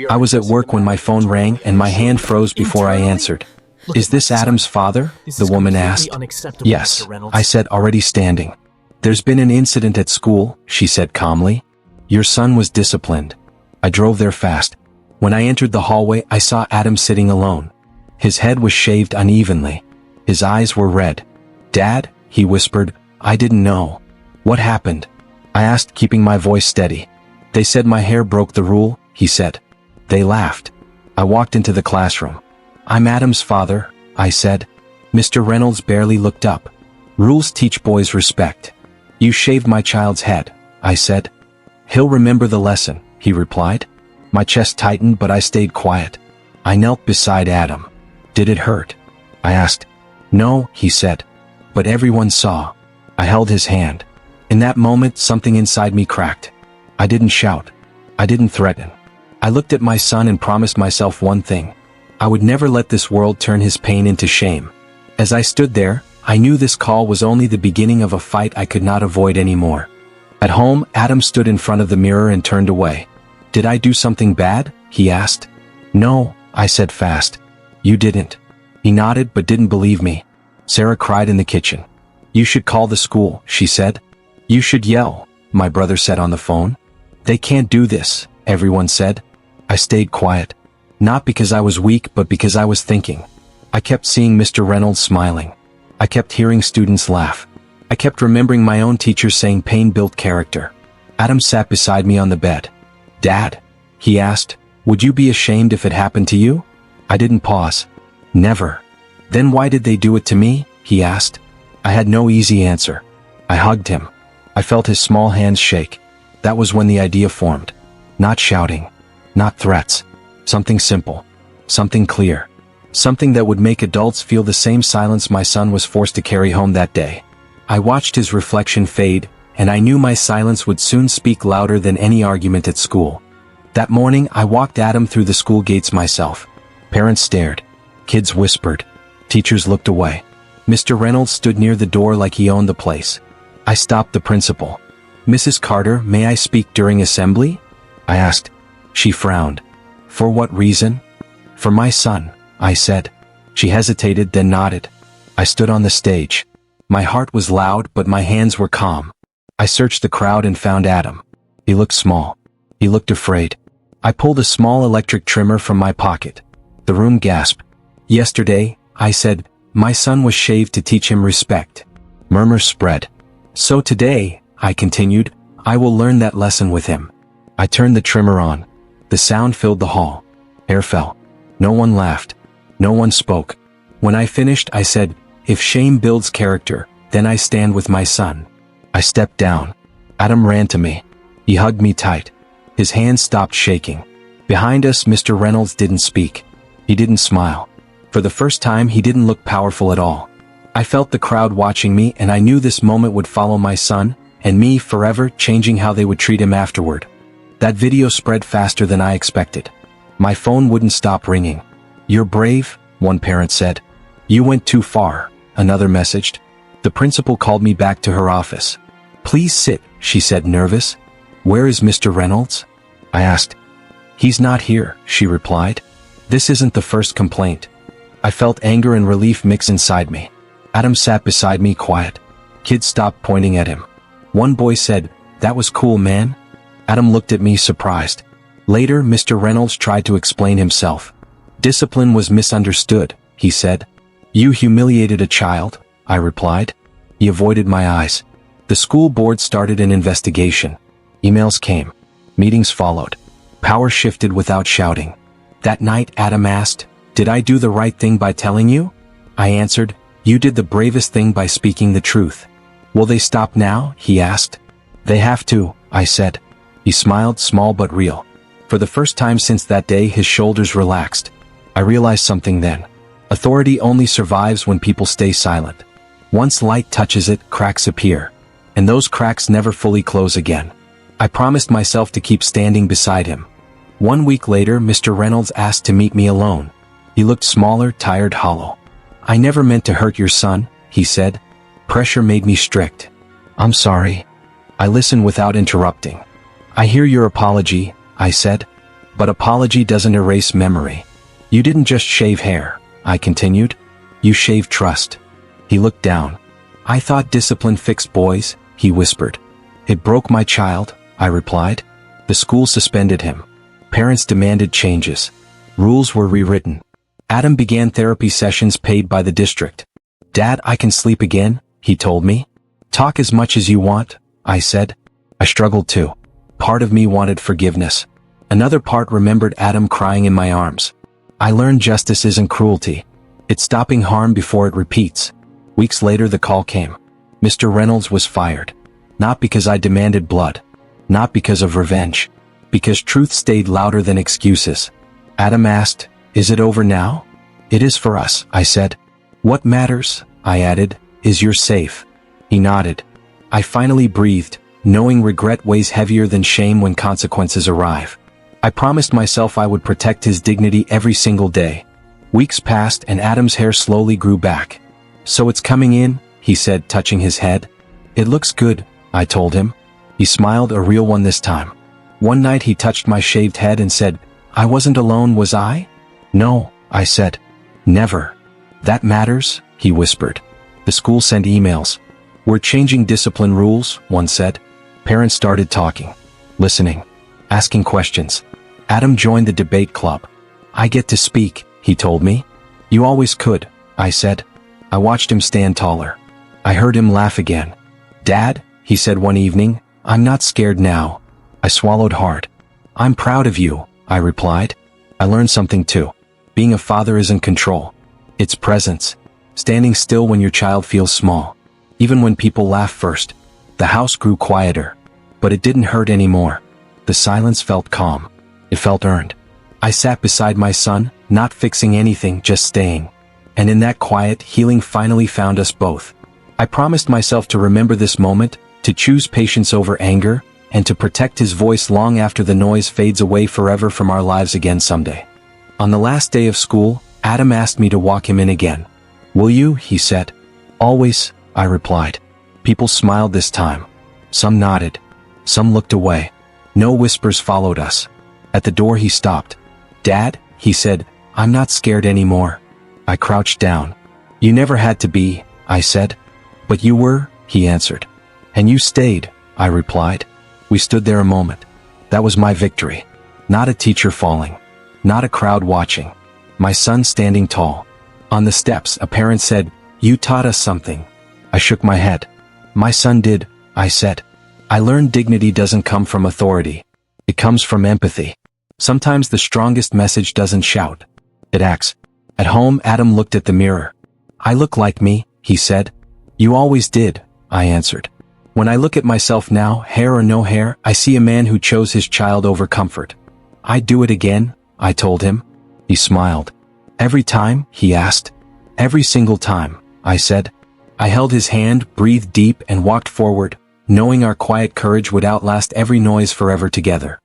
I was at work when my phone rang and my hand froze before I answered. "Is this Adam's father?" the woman asked. "Yes," I said, already standing. "There's been an incident at school," she said calmly. "Your son was disciplined." I drove there fast. When I entered the hallway, I saw Adam sitting alone. His head was shaved unevenly. His eyes were red. "Dad," he whispered, "I didn't know." "What happened?" I asked, keeping my voice steady. "They said my hair broke the rule," he said. They laughed. I walked into the classroom. "I'm Adam's father," I said. Mr. Reynolds barely looked up. "Rules teach boys respect." "You shaved my child's head," I said. "He'll remember the lesson," he replied. My chest tightened, but I stayed quiet. I knelt beside Adam. "Did it hurt?" I asked. "No," he said. "But everyone saw." I held his hand. In that moment, something inside me cracked. I didn't shout. I didn't threaten. I looked at my son and promised myself one thing. I would never let this world turn his pain into shame. As I stood there, I knew this call was only the beginning of a fight I could not avoid anymore. At home, Adam stood in front of the mirror and turned away. "Did I do something bad?" he asked. "No," I said fast. "You didn't." He nodded but didn't believe me. Sarah cried in the kitchen. "You should call the school," she said. "You should yell," my brother said on the phone. "They can't do this," everyone said. I stayed quiet. Not because I was weak, but because I was thinking. I kept seeing Mr. Reynolds smiling. I kept hearing students laugh. I kept remembering my own teacher saying pain built character. Adam sat beside me on the bed. "Dad," he asked, "would you be ashamed if it happened to you?" I didn't pause. "Never." "Then why did they do it to me?" he asked. I had no easy answer. I hugged him. I felt his small hands shake. That was when the idea formed. Not shouting. Not threats. Something simple. Something clear. Something that would make adults feel the same silence my son was forced to carry home that day. I watched his reflection fade, and I knew my silence would soon speak louder than any argument at school. That morning, I walked Adam through the school gates myself. Parents stared. Kids whispered. Teachers looked away. Mr. Reynolds stood near the door like he owned the place. I stopped the principal. "Mrs. Carter, may I speak during assembly?" I asked. She frowned. "For what reason?" "For my son," I said. She hesitated, then nodded. I stood on the stage. My heart was loud, but my hands were calm. I searched the crowd and found Adam. He looked small. He looked afraid. I pulled a small electric trimmer from my pocket. The room gasped. "Yesterday," I said, "my son was shaved to teach him respect." Murmurs spread. "So today," I continued, "I will learn that lesson with him." I turned the trimmer on. The sound filled the hall. Hair fell. No one laughed. No one spoke. When I finished, I said, "If shame builds character, then I stand with my son." I stepped down. Adam ran to me. He hugged me tight. His hands stopped shaking. Behind us, Mr. Reynolds didn't speak. He didn't smile. For the first time, he didn't look powerful at all. I felt the crowd watching me, and I knew this moment would follow my son and me forever, changing how they would treat him afterward. That video spread faster than I expected. My phone wouldn't stop ringing. "You're brave," one parent said. "You went too far," another messaged. The principal called me back to her office. "Please sit," she said, nervous. "Where is Mr. Reynolds?" I asked. "He's not here," she replied. This isn't the first complaint. I felt anger and relief mix inside me. Adam sat beside me, quiet. Kids stopped pointing at him. One boy said, "That was cool, man." Adam looked at me, surprised. Later, Mr. Reynolds tried to explain himself. "Discipline was misunderstood," he said. "You humiliated a child," I replied. He avoided my eyes. The school board started an investigation. Emails came. Meetings followed. Power shifted without shouting. That night, Adam asked, "Did I do the right thing by telling you?" I answered, "You did the bravest thing by speaking the truth." "Will they stop now?" he asked. "They have to," I said. He smiled, small but real. For the first time since that day, his shoulders relaxed. I realized something then. Authority only survives when people stay silent. Once light touches it, cracks appear. And those cracks never fully close again. I promised myself to keep standing beside him. 1 week later, Mr. Reynolds asked to meet me alone. He looked smaller, tired, hollow. "I never meant to hurt your son," he said. Pressure made me strict. "I'm sorry." I listened without interrupting. "I hear your apology," I said. But apology doesn't erase memory. You didn't just shave hair, I continued. You shaved trust. He looked down. I thought discipline fixed boys, he whispered. It broke my child, I replied. The school suspended him. Parents demanded changes. Rules were rewritten. Adam began therapy sessions paid by the district. Dad, I can sleep again, he told me. Talk as much as you want, I said. I struggled too. Part of me wanted forgiveness. Another part remembered Adam crying in my arms. I learned justice isn't cruelty. It's stopping harm before it repeats. Weeks later the call came. Mr. Reynolds was fired. Not because I demanded blood. Not because of revenge. Because truth stayed louder than excuses. Adam asked, "Is it over now?" "It is for us," I said. "What matters," I added, "is you're safe." He nodded. I finally breathed, knowing regret weighs heavier than shame when consequences arrive. I promised myself I would protect his dignity every single day. Weeks passed and Adam's hair slowly grew back. "So it's coming in," he said, touching his head. "It looks good," I told him. He smiled, a real one this time. One night he touched my shaved head and said, "I wasn't alone, was I?" "No," I said. "Never." "That matters," he whispered. The school sent emails. "We're changing discipline rules," one said. Parents started talking, listening, asking questions. Adam joined the debate club. "I get to speak," he told me. "You always could," I said. I watched him stand taller. I heard him laugh again. "Dad," he said one evening, "I'm not scared now." I swallowed hard. "I'm proud of you," I replied. I learned something too. Being a father isn't control. It's presence. Standing still when your child feels small. Even when people laugh first. The house grew quieter. But it didn't hurt anymore. The silence felt calm. It felt earned. I sat beside my son, not fixing anything, just staying. And in that quiet, healing finally found us both. I promised myself to remember this moment, to choose patience over anger, and to protect his voice long after the noise fades away forever from our lives again someday. On the last day of school, Adam asked me to walk him in again. "Will you?" he said. "Always," I replied. People smiled this time. Some nodded. Some looked away. No whispers followed us. At the door he stopped. "Dad," he said, "I'm not scared anymore." I crouched down. "You never had to be," I said. "But you were," he answered. "And you stayed," I replied. We stood there a moment. That was my victory. Not a teacher falling. Not a crowd watching. My son standing tall. On the steps, a parent said, "You taught us something." I shook my head. "My son did," I said. I learned dignity doesn't come from authority. It comes from empathy. Sometimes the strongest message doesn't shout. It acts. At home, Adam looked at the mirror. "I look like me," he said. "You always did," I answered. When I look at myself now, hair or no hair, I see a man who chose his child over comfort. "I'd do it again," I told him. He smiled. "Every time?" he asked. "Every single time," I said. I held his hand, breathed deep, and walked forward, knowing our quiet courage would outlast every noise forever together.